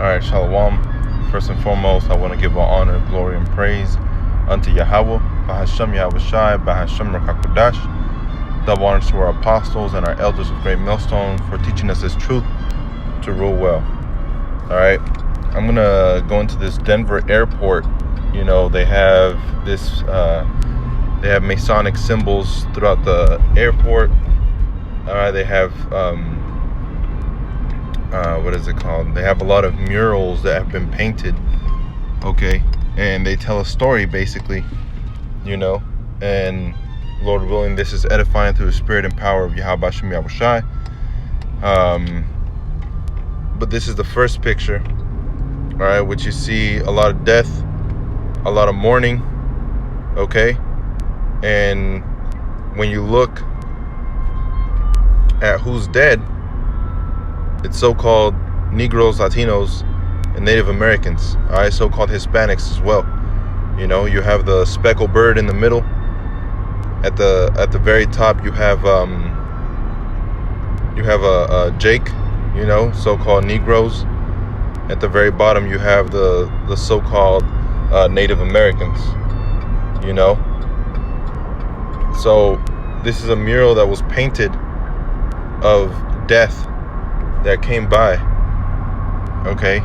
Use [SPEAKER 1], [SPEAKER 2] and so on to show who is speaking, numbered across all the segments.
[SPEAKER 1] Alright, Shalom. First and foremost, I want to give all honor, glory, and praise unto Yahweh, Bahashem Yahweh Shai, Bahashem Rakakodash. Double honors to our apostles and our elders of Great Millstone for teaching us this truth to rule well. Alright, I'm going to go into this Denver airport. You know, they have this, they have Masonic symbols throughout the airport. Alright, they have, what is it called? They have a lot of murals that have been painted, okay, and they tell a story basically, you know, and Lord willing, this is edifying through the spirit and power of Yahweh Bashem Yahweh Shai. But this is the first picture, all right, which you see a lot of death, a lot of mourning, okay, and when you look at who's dead, it's so-called Negroes, Latinos, and Native Americans, all right, so-called Hispanics as well. You know, you have the speckled bird in the middle. At the very top, you have a Jake, you know, so-called Negroes. At the very bottom, you have the so-called Native Americans, you know. So this is a mural that was painted of death that came by, okay,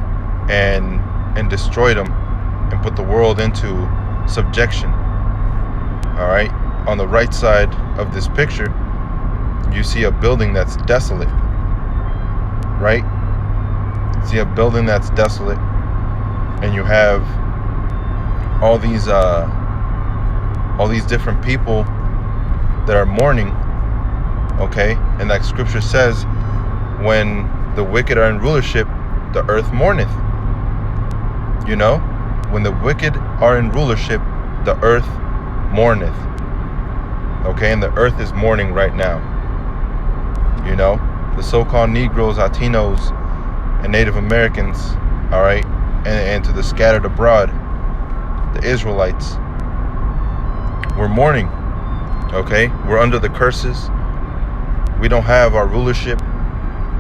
[SPEAKER 1] and destroyed them and put the world into subjection. All right, on the right side of this picture, you see a building that's desolate, right? See a building that's desolate, and you have all these different people that are mourning, okay, and like scripture says, when the wicked are in rulership, the earth mourneth. You know, when the wicked are in rulership, the earth mourneth. Okay, and the earth is mourning right now. You know, the so-called Negroes, Latinos, and Native Americans, all right, and to the scattered abroad, the Israelites, we're mourning. Okay, we're under the curses. We don't have our rulership.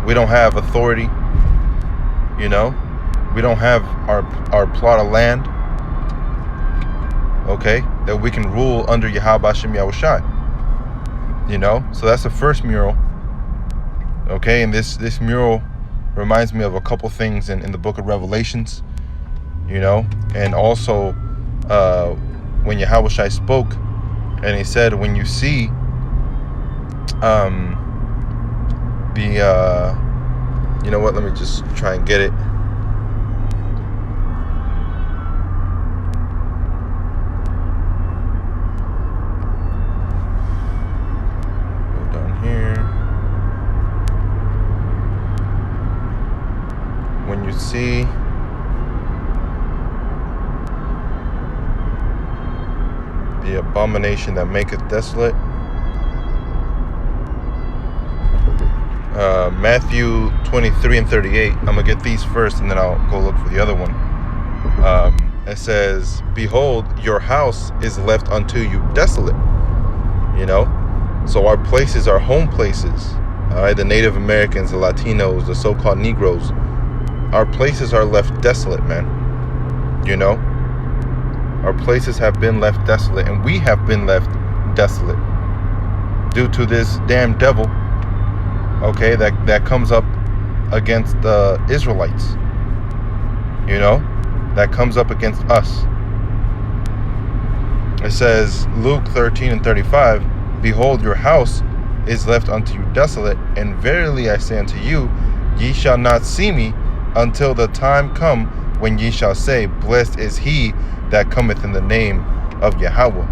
[SPEAKER 1] We don't have authority, you know. We don't have our plot of land, okay, that we can rule under Yahweh Bashem Yahweh Shai, you know. So that's the first mural, okay, and this mural reminds me of a couple things in the book of Revelations, you know, and also when Yahweh Shai spoke, and he said, when you see you know what, let me just try and get it. Go down here. When you see the abomination that maketh desolate, Matthew 23 and 38. I'm gonna get these first and then I'll go look for the other one. It says, behold, your house is left unto you desolate. You know, so our places, our home places, all right, the Native Americans, the Latinos, the so-called Negroes, our places are left desolate, man. You know, our places have been left desolate, and we have been left desolate due to this damn devil, okay, that comes up against the Israelites, you know, that comes up against us. It says, Luke 13 and 35, behold, your house is left unto you desolate, and verily I say unto you, ye shall not see me until the time come when ye shall say, blessed is he that cometh in the name of Yahweh.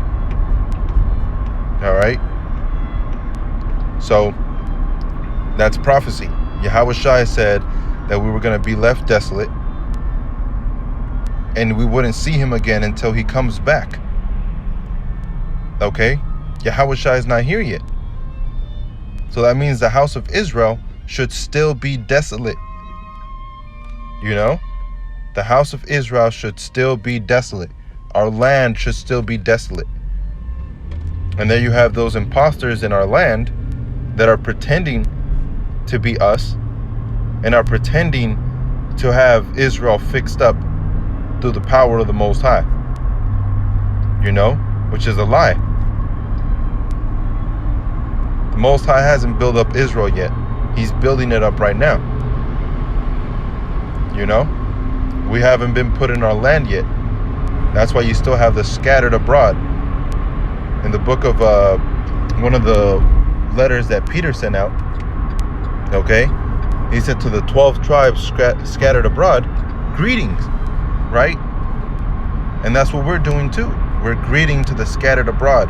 [SPEAKER 1] All right, so that's prophecy. Yahweh Shai said that we were going to be left desolate and we wouldn't see him again until he comes back. Okay, Yahweh Shai is not here yet. So that means the house of Israel should still be desolate. You know, the house of Israel should still be desolate. Our land should still be desolate. And then you have those imposters in our land that are pretending to be us and are pretending to have Israel fixed up through the power of the Most High, which is a lie. The Most High hasn't built up Israel yet. He's building it up right now. We haven't been put in our land yet. That's why you still have the scattered abroad. In the book of one of the letters that Peter sent out, he said to the 12 tribes scattered abroad, greetings, right? And that's what we're doing too. We're greeting to the scattered abroad.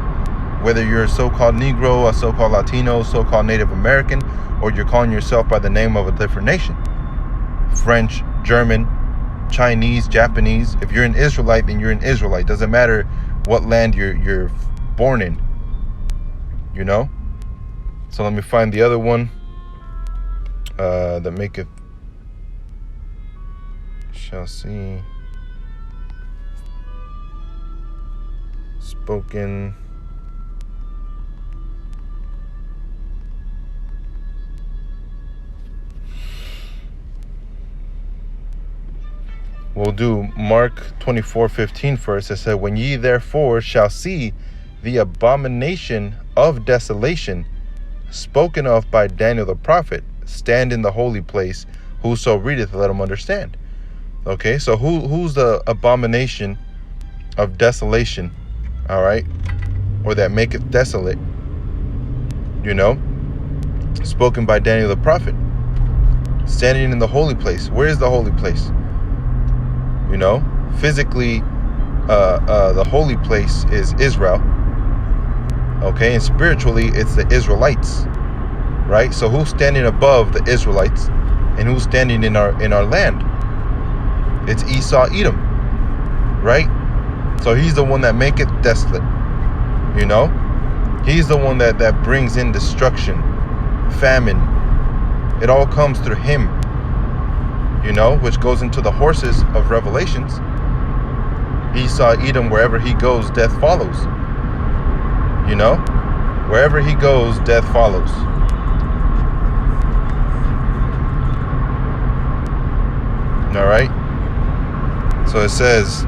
[SPEAKER 1] Whether you're a so-called Negro, a so-called Latino, so-called Native American, or you're calling yourself by the name of a different nation. French, German, Chinese, Japanese. If you're an Israelite, then you're an Israelite. Doesn't matter what land you're born in. So let me find the other one. That maketh shall see spoken. We'll do Mark 24:15 first. It said, when ye therefore shall see the abomination of desolation spoken of by Daniel the prophet, stand in the holy place. Whoso readeth, let him understand. Okay, so who's the abomination of desolation? All right, or that maketh desolate. Spoken by Daniel the prophet, standing in the holy place. Where is the holy place? Physically, the holy place is Israel. Okay, and spiritually, it's the Israelites, right? So who's standing above the Israelites, and who's standing in our land? It's Esau, Edom, right? So he's the one that maketh desolate. He's the one that brings in destruction, famine. It all comes through him. Which goes into the horses of Revelations. Esau, Edom, wherever he goes, death follows. Wherever he goes, death follows. All right. So it says,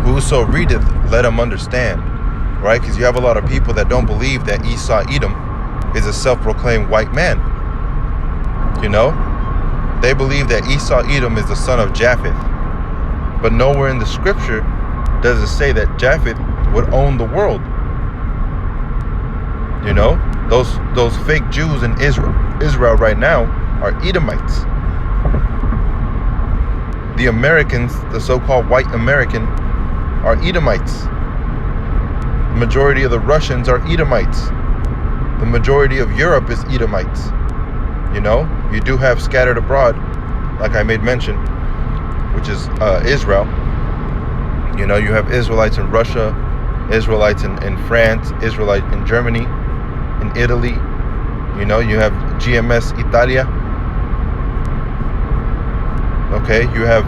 [SPEAKER 1] whoso readeth, let him understand. Right? Because you have a lot of people that don't believe that Esau, Edom is a self-proclaimed white man. They believe that Esau, Edom is the son of Japheth. But nowhere in the scripture does it say that Japheth would own the world. Those fake Jews in Israel right now are Edomites. The Americans, the so-called white American, are Edomites. The majority of the Russians are Edomites. The majority of Europe is Edomites. You do have scattered abroad, like I made mention, which is Israel. You have Israelites in Russia, Israelites in France, Israelite in Germany, in Italy. You have GMS Italia. Okay, you have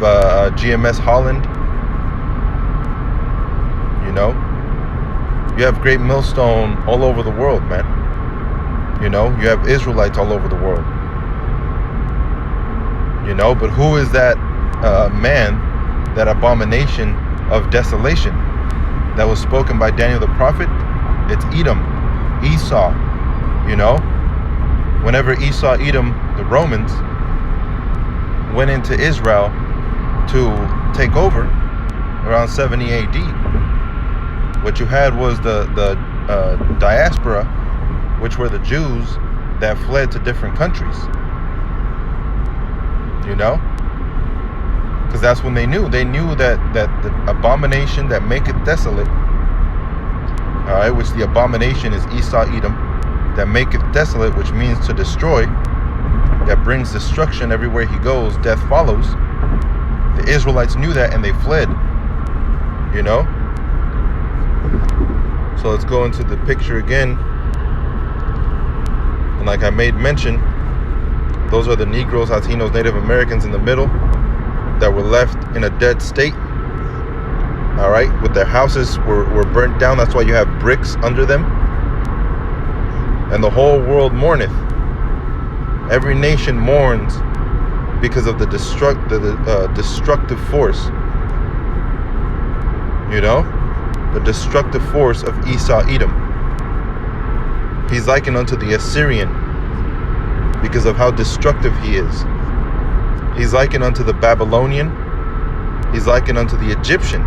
[SPEAKER 1] GMS Holland. You have Great Millstone all over the world, man. You have Israelites all over the world. But who is that man, that abomination of desolation that was spoken by Daniel the prophet? It's Edom, Esau. Whenever Esau, Edom, the Romans, went into Israel to take over around 70 AD, what you had was the diaspora, which were the Jews that fled to different countries. Because that's when they knew that the abomination that maketh desolate, all right, which the abomination is Esau, Edom, that maketh desolate, which means to destroy, that brings destruction everywhere he goes, death follows. The Israelites knew that, and they fled. So let's go into the picture again. And like I made mention, those are the Negroes, Latinos, Native Americans in the middle that were left in a dead state. All right, with their houses were burnt down. That's why you have bricks under them. And the whole world mourneth. Every nation mourns because of the destructive force. You know, the destructive force of Esau Edom. He's likened unto the Assyrian because of how destructive he is. He's likened unto the Babylonian. He's likened unto the Egyptian.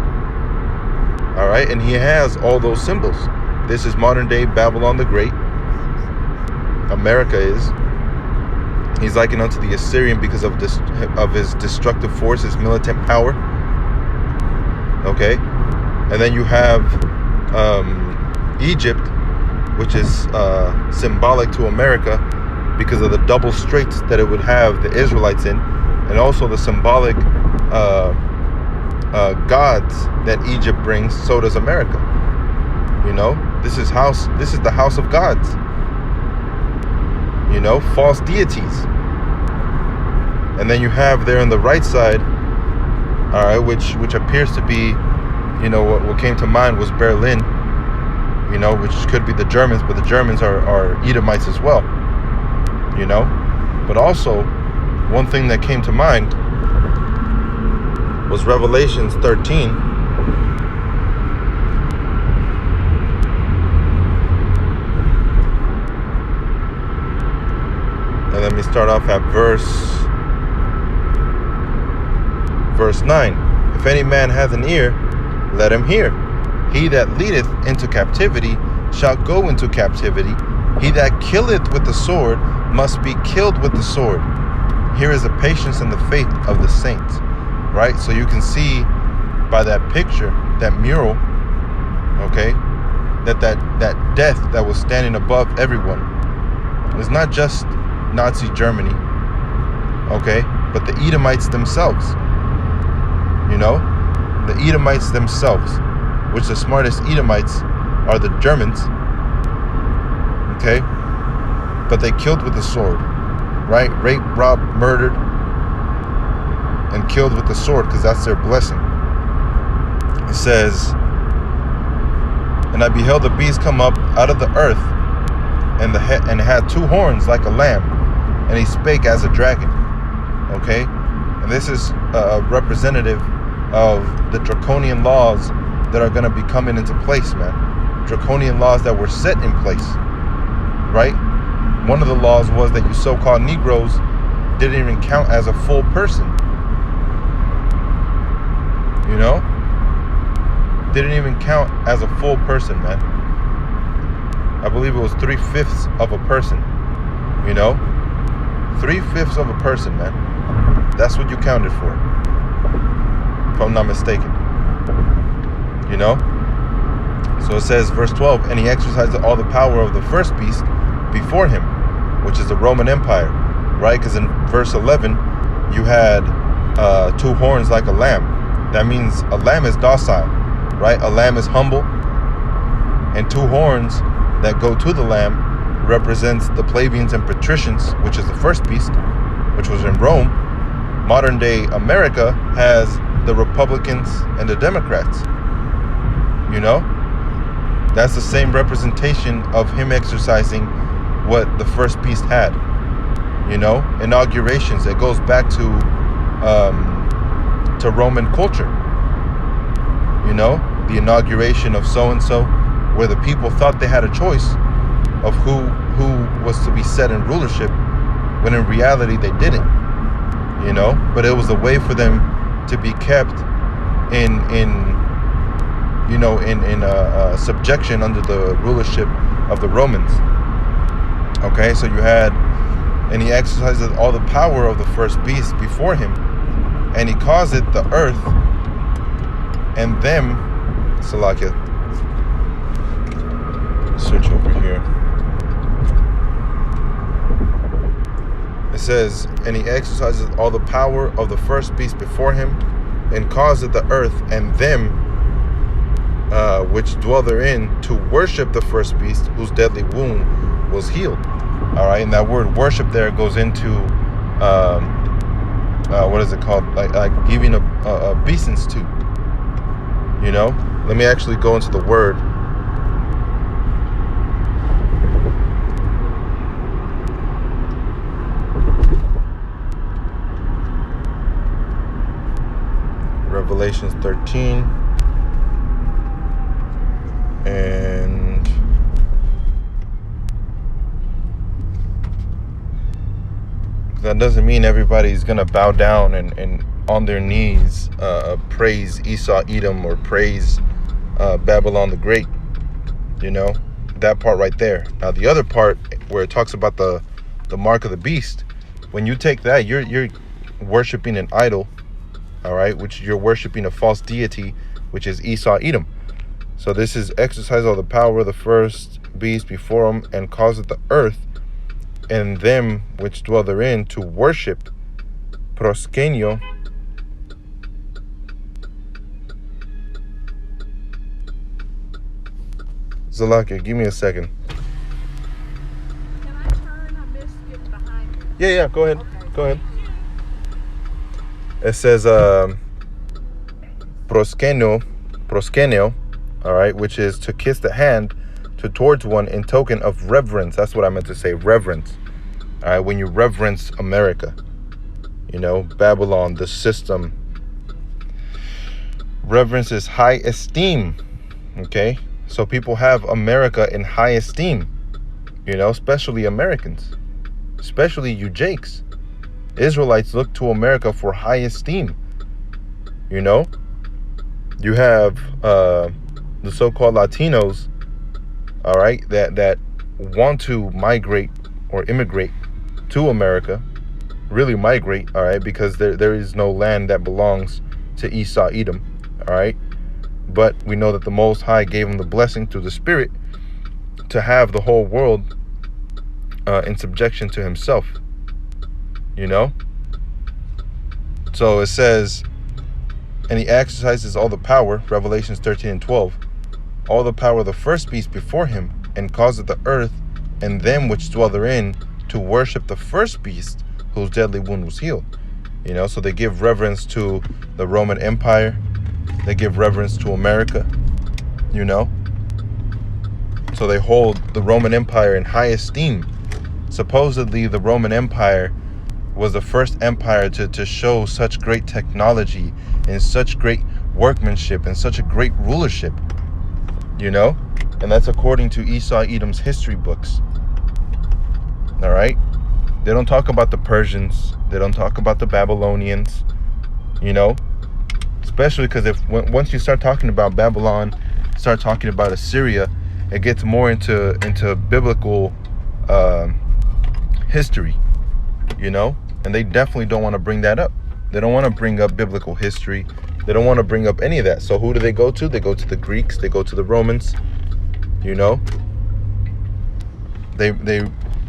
[SPEAKER 1] All right, and he has all those symbols. This is modern day Babylon the Great. America is. He's likened unto the Assyrian because of his destructive force, his militant power. Okay, and then you have Egypt, which is symbolic to America because of the double straits that it would have the Israelites in, and also the symbolic gods that Egypt brings. So does America. You know, this is the house of gods. You know, false deities. And then you have there on the right side, all right, which appears to be, you know, what came to mind was Berlin, you know, which could be the Germans, but the Germans are Edomites as well, you know. But also, one thing that came to mind was Revelations 13. And let me start off at verse 9. If any man hath an ear, let him hear. He that leadeth into captivity shall go into captivity. He that killeth with the sword must be killed with the sword. Here is the patience and the faith of the saints. Right? So you can see by that picture, that mural, okay, that death that was standing above everyone was not just Nazi Germany, okay, but the Edomites themselves. You know, the Edomites themselves, which the smartest Edomites are the Germans, okay, but they killed with the sword, right? Raped, robbed, murdered, and killed with the sword because that's their blessing. It says, and I beheld the beast come up out of the earth, and it had two horns like a lamb, and he spake as a dragon. Okay, and this is a representative of the draconian laws that are going to be coming into place, man. Draconian laws that were set in place, right? One of the laws was that you so-called Negroes didn't even count as a full person. You know? Didn't even count as a full person, man. I believe it was 3/5 of a person. You know? 3/5 of a person, man. That's what you counted for, if I'm not mistaken. You know? So it says, verse 12, and he exercised all the power of the first beast before him, which is the Roman Empire, right? Because in verse 11, you had two horns like a lamb. That means a lamb is docile, right? A lamb is humble. And two horns that go to the lamb represents the plebeians and patricians, which is the first beast, which was in Rome. Modern day America has the Republicans and the Democrats. You know? That's the same representation of him exercising what the first beast had. You know? Inaugurations. It goes back to Roman culture. You know? The inauguration of so-and-so, where the people thought they had a choice of who was to be set in rulership, when in reality they didn't. You know? But it was a way for them to be kept in subjection under the rulership of the Romans. Okay, so you had, and he exercised all the power of the first beast before him, and he caused it the earth and them, Salakia, search over here. It says, and he exercises all the power of the first beast before him, and caused the earth and them which dwell therein to worship the first beast, whose deadly wound was healed. All right, and that word worship there goes into what is it called? Like giving a obeisance to. You know, let me actually go into the word. Revelations 13. And that doesn't mean everybody's going to bow down and on their knees praise Esau, Edom, or praise Babylon the Great. You know, that part right there. Now, the other part where it talks about the mark of the beast, when you take that, you're worshiping an idol, all right, which you're worshiping a false deity, which is Esau, Edom. So this is exercise all the power of the first beast before him, and causeth the earth and them which dwell therein to worship proskenio. Zalakia, give me a second.
[SPEAKER 2] Can I turn? I missed getting behind you.
[SPEAKER 1] Yeah, go ahead.
[SPEAKER 2] Okay.
[SPEAKER 1] Go ahead. It says proskenio, all right, which is to kiss the hand towards one in token of reverence. That's what I meant to say, reverence. All right, when you reverence America, you know, Babylon, the system. Reverence is high esteem, okay? So people have America in high esteem, you know, especially Americans, especially you Jakes. Israelites look to America for high esteem, you know? You have the so-called Latinos, all right, that want to migrate or immigrate to America, really migrate, all right, because there is no land that belongs to Esau, Edom, all right? But we know that the Most High gave him the blessing through the Spirit to have the whole world in subjection to himself, you know? So it says, and he exercises all the power, Revelations 13 and 12, all the power of the first beast before him, and causeth the earth and them which dwell therein to worship the first beast whose deadly wound was healed. You know, so they give reverence to the Roman Empire. They give reverence to America, you know. So they hold the Roman Empire in high esteem. Supposedly the Roman Empire was the first empire to show such great technology and such great workmanship and such a great rulership, you know. And that's according to Esau Edom's history books. All right. They don't talk about the Persians. They don't talk about the Babylonians, you know. Especially because once you start talking about Babylon, start talking about Assyria, it gets more into biblical history, you know. And they definitely don't want to bring that up. They don't want to bring up biblical history. They don't want to bring up any of that. So who do they go to? They go to the Greeks. They go to the Romans, you know. They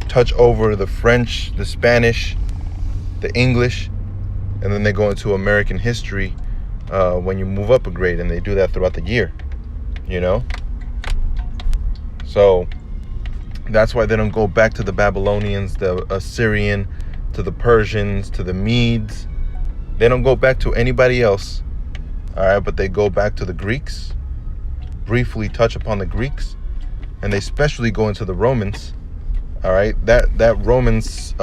[SPEAKER 1] touch over the French, the Spanish, the English, and then they go into American history when you move up a grade, and they do that throughout the year, you know. So that's why they don't go back to the Babylonians, the Assyrian, to the Persians, to the Medes. They don't go back to anybody else, all right, but they go back to the Greeks, briefly touch upon the Greeks, and they especially go into the Romans. All right, that Romans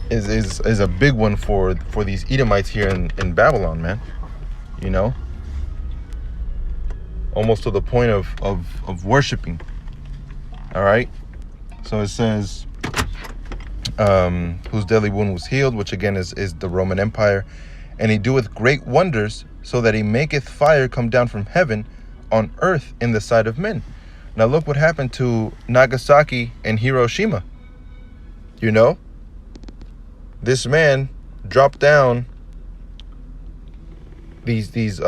[SPEAKER 1] is a big one for these Edomites here in Babylon, man. You know, almost to the point of worshiping. All right, so it says, whose deadly wound was healed, which again is the Roman Empire, and he doeth great wonders, so that he maketh fire come down from heaven on earth in the sight of men. Now look what happened to Nagasaki and Hiroshima. You know, this man dropped down these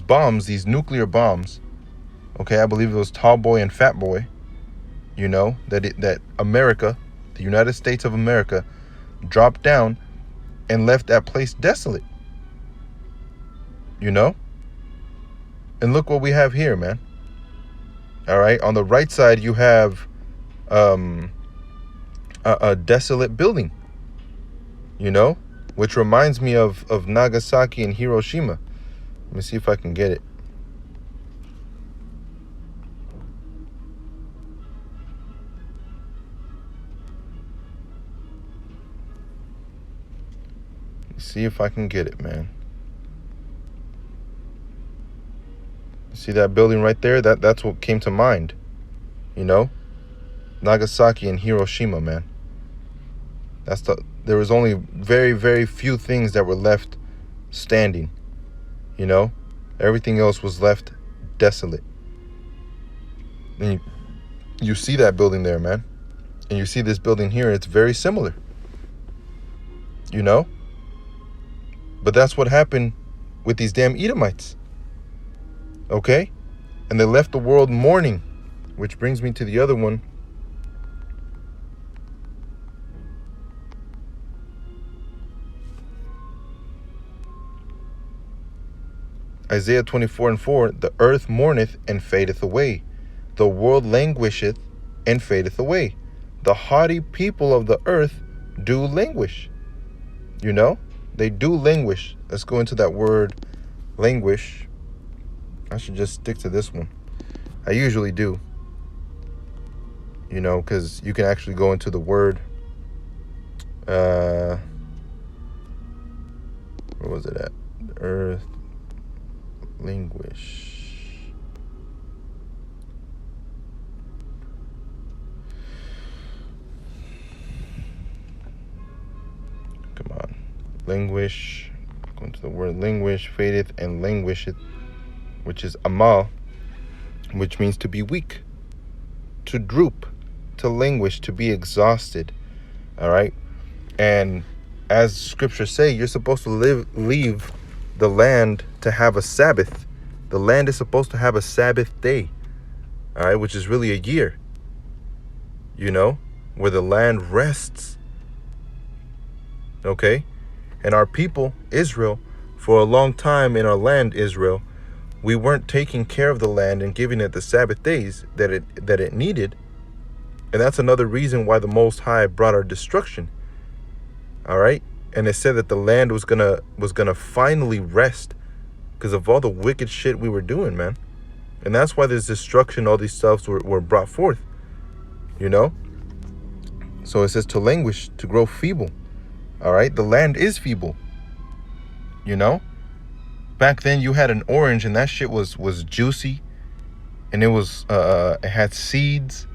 [SPEAKER 1] bombs, these nuclear bombs. Okay, I believe it was Tall Boy and Fat Boy. You know, that America, the United States of America, dropped down and left that place desolate. You know? And look what we have here, man. All right, on the right side you have a desolate building, you know, which reminds me of Nagasaki and Hiroshima. Let me see if I can get it. See if I can get it, man. See that building right there? That's what came to mind. You know? Nagasaki and Hiroshima, man. There was only very, very few things that were left standing. You know? Everything else was left desolate. And you see that building there, man. And you see this building here, it's very similar. You know? But that's what happened with these damn Edomites. Okay? And they left the world mourning. Which brings me to the other one. Isaiah 24:4, the earth mourneth and fadeth away. The world languisheth and fadeth away. The haughty people of the earth do languish. You know? They do languish. Let's go into that word, languish. I should just stick to this one. I usually do. You know, because you can actually go into the word. Where was it at? Earth. Languish. Come on. Languish. Go into the word languish. Fadeth and languisheth, which is amal, which means to be weak, to droop, to languish, to be exhausted. All right. And as scriptures say, you're supposed to leave the land to have a Sabbath. The land is supposed to have a Sabbath day, all right, which is really a year, you know, where the land rests. Okay. And our people, Israel, for a long time in our land, Israel, we weren't taking care of the land and giving it the Sabbath days that it needed. And that's another reason why the Most High brought our destruction. All right. And it said that the land was gonna finally rest because of all the wicked shit we were doing, man. And that's why this destruction, all these stuffs were brought forth, you know. So it says to languish, to grow feeble. All right. The land is feeble, you know. Back then you had an orange and that shit was juicy, and it had seeds,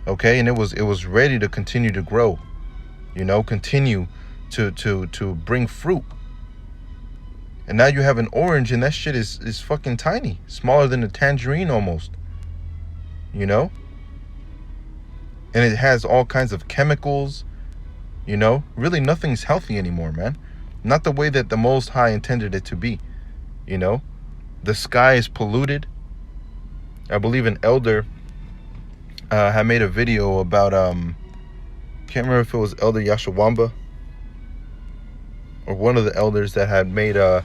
[SPEAKER 1] okay, and it was ready to continue to grow, you know, continue to bring fruit. And now you have an orange and that shit is fucking tiny, smaller than a tangerine almost, you know. And it has all kinds of chemicals, you know. Really nothing's healthy anymore, man. Not the way that the Most High intended it to be. You know, the sky is polluted. I believe an elder had made a video about can't remember if it was Elder Yashawamba or one of the elders that had made a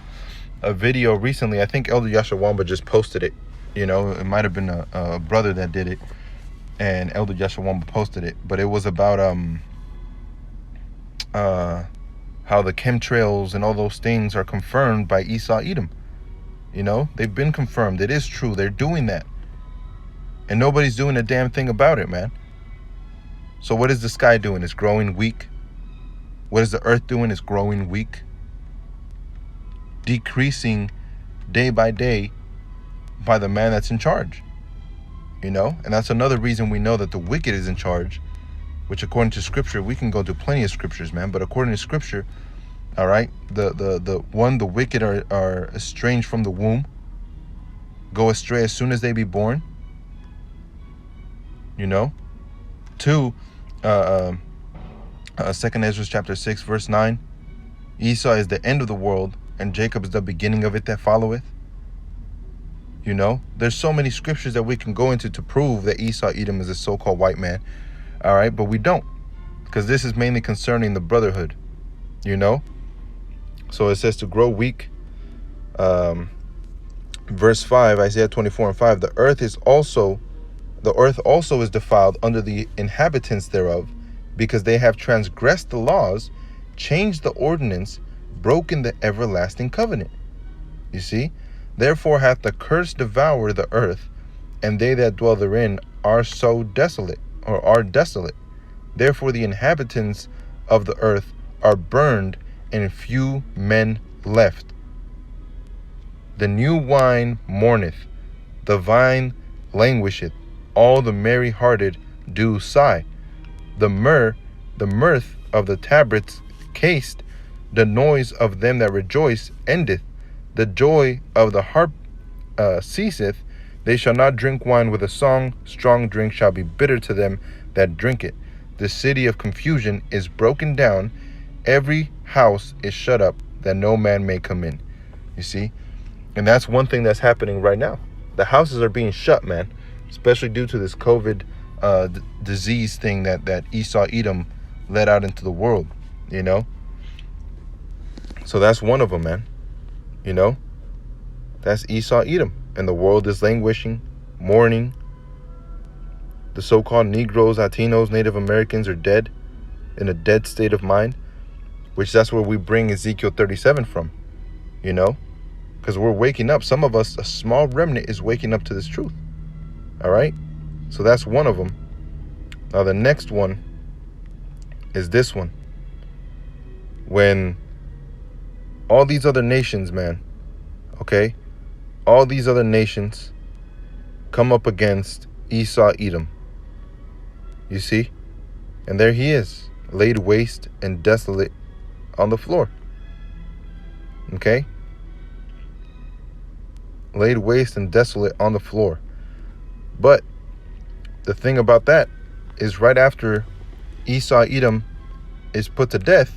[SPEAKER 1] video recently. I think Elder Yashawamba just posted it. You know, it might have been a brother that did it, and Elder Yashawamba posted it. But it was about how the chemtrails and all those things are confirmed by Esau Edom. You know, they've been confirmed. It is true. They're doing that. And nobody's doing a damn thing about it, man. So what is the sky doing? It's growing weak. What is the earth doing? It's growing weak. Decreasing day by day by the man that's in charge. You know? And that's another reason we know that the wicked is in charge. Which according to scripture, we can go to plenty of scriptures, man. But according to scripture, all right, the wicked are estranged from the womb, go astray as soon as they be born. You know. 2, 2 Ezra chapter 6 verse 9. Esau is the end of the world, and Jacob is the beginning of it that followeth. You know, there's so many scriptures that we can go into to prove that Esau Edom is a so-called white man. All right, but we don't, because this is mainly concerning the brotherhood. You know. So it says to grow weak. Verse 5, Isaiah 24:5. The earth also is defiled under the inhabitants thereof, because they have transgressed the laws, changed the ordinance, broken the everlasting covenant. You see? Therefore hath the curse devoured the earth, and they that dwell therein are so desolate, or are desolate. Therefore the inhabitants of the earth are burned, and few men left. The new wine mourneth, the vine languisheth, all the merry-hearted do sigh. The mirth of the tabrets cased, the noise of them that rejoice endeth. The joy of the harp ceaseth. They shall not drink wine with a song. Strong drink shall be bitter to them that drink it. The city of confusion is broken down. Every house is shut up, that no man may come in. You see? And that's one thing that's happening right now. The houses are being shut, man, especially due to this COVID disease thing that Esau Edom let out into the world, you know? So that's one of them, man. You know? That's Esau Edom. And the world is languishing, mourning. The so-called Negroes, Latinos, Native Americans are dead, in a dead state of mind, which that's where we bring Ezekiel 37 from, you know? Because we're waking up. Some of us, a small remnant, is waking up to this truth. All right? So that's one of them. Now the next one is this one. When all these other nations, man, okay? All these other nations come up against Esau Edom. You see? And there he is, laid waste and desolate on the floor. Okay? Laid waste and desolate on the floor. But the thing about that is right after Esau Edom is put to death,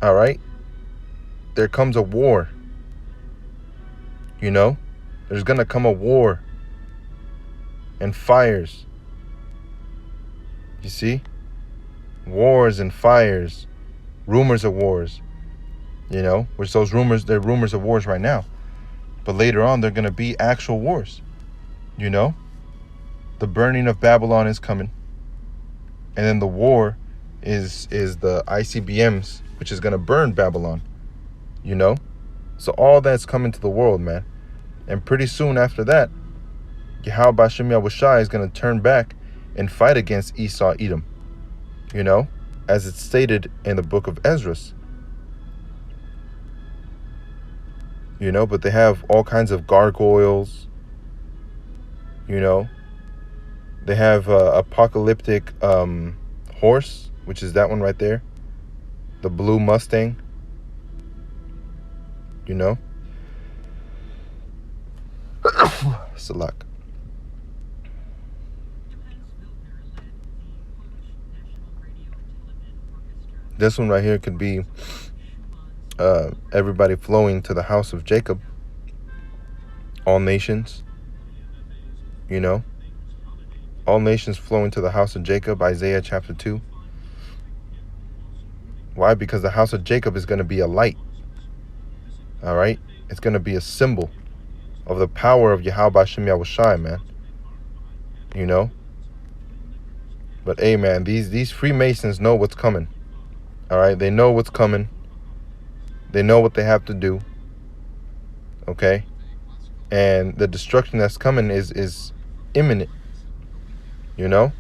[SPEAKER 1] all right, there comes a war. You know, there's going to come a war and fires. You see? Wars and fires, rumors of wars, you know, which those rumors, they're rumors of wars right now. But later on, they're going to be actual wars, you know? The burning of Babylon is coming. And then the war is the ICBMs, which is going to burn Babylon, you know? So all that's coming to the world, man. And pretty soon after that, Yahweh B'Shem Yahushai is going to turn back and fight against Esau Edom, you know, as it's stated in the book of Ezra. You know, but they have all kinds of gargoyles, you know. They have apocalyptic horse, which is that one right there, the blue Mustang, you know. Salak. This one right here could be everybody flowing to the house of Jacob. All nations, you know. All nations flowing to the house of Jacob, Isaiah chapter 2. Why? Because the house of Jacob is going to be a light. All right? It's going to be a symbol of the power of Yahweh B'Shem Yahushai, man. You know? But hey, man, these Freemasons know what's coming. All right? They know what's coming. They know what they have to do. Okay? And the destruction that's coming is imminent. You know?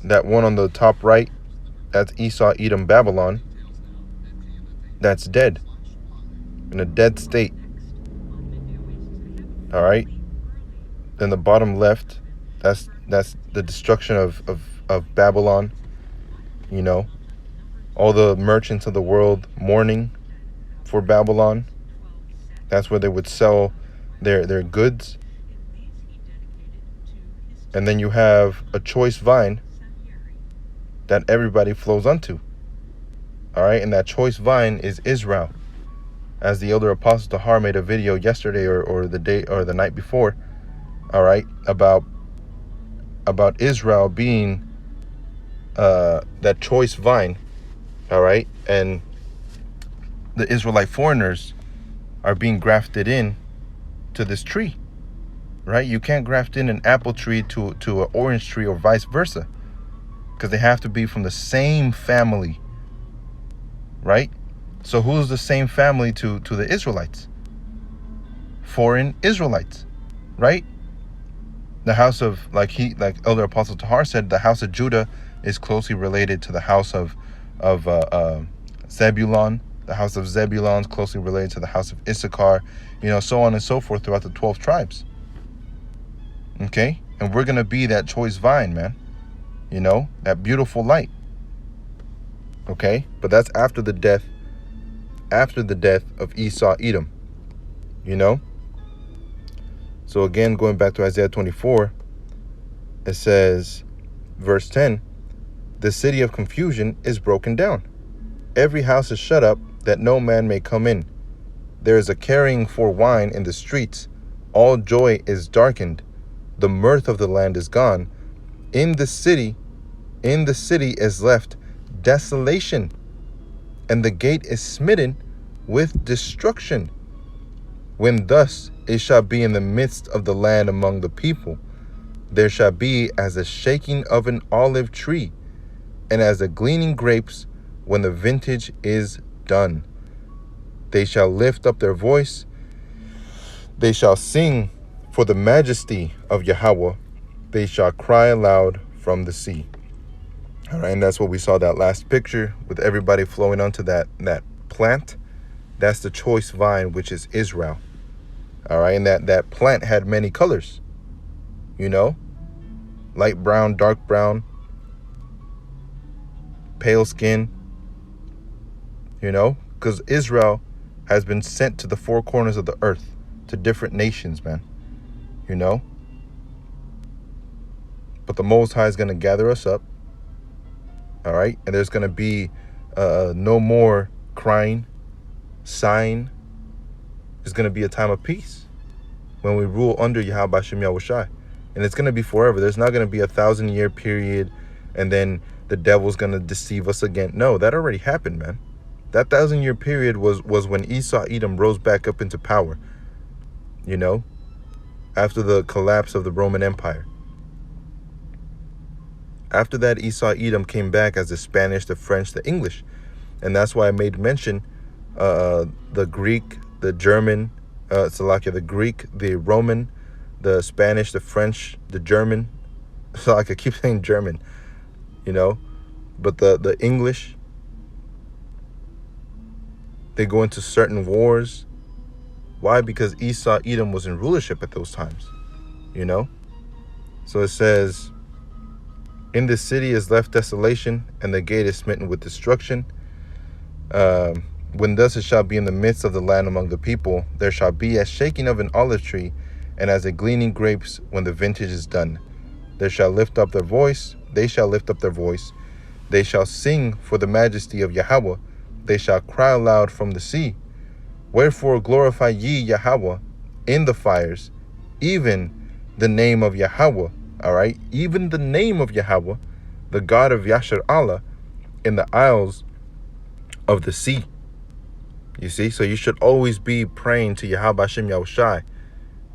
[SPEAKER 1] That one on the top right, that's Esau Edom Babylon. That's dead. In a dead state. All right? Then the bottom left, that's the destruction of Babylon. You know? All the merchants of the world mourning for Babylon. That's where they would sell their goods. And then you have a choice vine that everybody flows unto. All right? And that choice vine is Israel. As the elder apostle Tahar made a video yesterday or the day or the night before, all right, about Israel being that choice vine, all right, and the Israelite foreigners are being grafted in to this tree, right? You can't graft in an apple tree to an orange tree or vice versa, because they have to be from the same family, right? So who's the same family to the Israelites? Foreign Israelites, right? The house of, like Elder Apostle Tahar said, the house of Judah is closely related to the house of Zebulon. The house of Zebulon is closely related to the house of Issachar, so on and so forth throughout the 12 tribes. Okay? And we're going to be that choice vine, man. That beautiful light. Okay? But that's after the death of Esau, Edom. So again, going back to Isaiah 24, it says, verse 10, the city of confusion is broken down. Every house is shut up, that no man may come in. There is a carrying for wine in the streets. All joy is darkened. The mirth of the land is gone. In the city is left desolation, and the gate is smitten with destruction. When thus it shall be in the midst of the land among the people, there shall be as a shaking of an olive tree, and as a gleaning grapes when the vintage is done. They shall lift up their voice. They shall sing for the majesty of Yahweh. They shall cry aloud from the sea. All right, and that's what we saw that last picture with everybody flowing onto that plant. That's the choice vine, which is Israel. All right, and that plant had many colors. Light brown, dark brown, pale skin. Because Israel has been sent to the four corners of the earth, to different nations, man. But the Most High is going to gather us up. All right. And there's going to be no more crying, sighing. It's going to be a time of peace when we rule under Yahweh Shem Yahushai. And it's going to be forever. There's not going to be a 1,000-year period and then the devil's going to deceive us again. No, that already happened, man. That 1,000-year period was when Esau, Edom rose back up into power, after the collapse of the Roman Empire. After that, Esau, Edom came back as the Spanish, the French, the English. And that's why I made mention the Greek, the German, the Greek, the Roman, the Spanish, the French, the German. I keep saying German, but the English, they go into certain wars. Why? Because Esau, Edom was in rulership at those times, So it says, in this city is left desolation, and the gate is smitten with destruction. When thus it shall be in the midst of the land among the people, there shall be a shaking of an olive tree, and as a gleaning grapes when the vintage is done. They shall lift up their voice. They shall lift up their voice. They shall sing for the majesty of Yahweh. They shall cry aloud from the sea. Wherefore glorify ye Yahweh in the fires, even the name of Yahweh. All right, even the name of Yahweh, the God of Yashar Allah, in the isles of the sea. You see, so you should always be praying to Yahweh Shem Yahushai,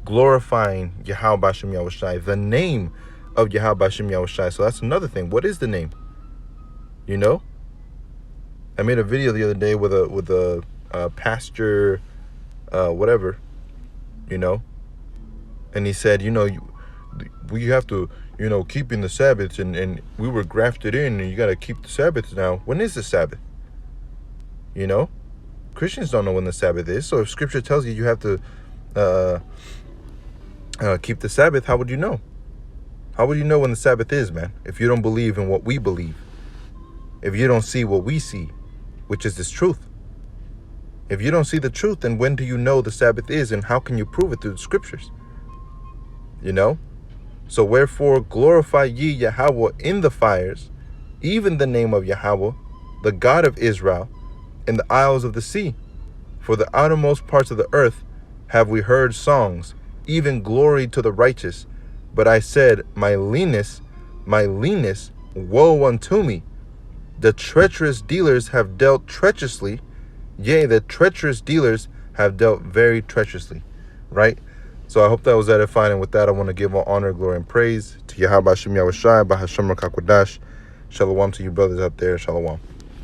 [SPEAKER 1] glorifying Yahweh Shem Yahushai, the name of Yahweh Shem Yahushai. So that's another thing. What is the name? I made a video the other day with a pastor, whatever, and he said, we have to, keeping the Sabbaths, and we were grafted in, and you got to keep the Sabbaths now. When is the Sabbath? Christians don't know when the Sabbath is. So if Scripture tells you have to keep the Sabbath, how would you know? How would you know when the Sabbath is, man? If you don't believe in what we believe, if you don't see what we see, which is this truth. If you don't see the truth, then when do you know the Sabbath is, and how can you prove it through the Scriptures? So wherefore glorify ye Yahweh in the fires, even the name of Yahweh, the God of Israel, in the isles of the sea. For the outermost parts of the earth have we heard songs, even glory to the righteous. But I said, my leanness, woe unto me. The treacherous dealers have dealt treacherously. Yea, the treacherous dealers have dealt very treacherously. Right? So I hope that was edifying. And with that, I want to give all honor, glory, and praise to Yahweh Shem Yahushai, Bahashem Rakakwadash. Shalom to you brothers out there. Shalom.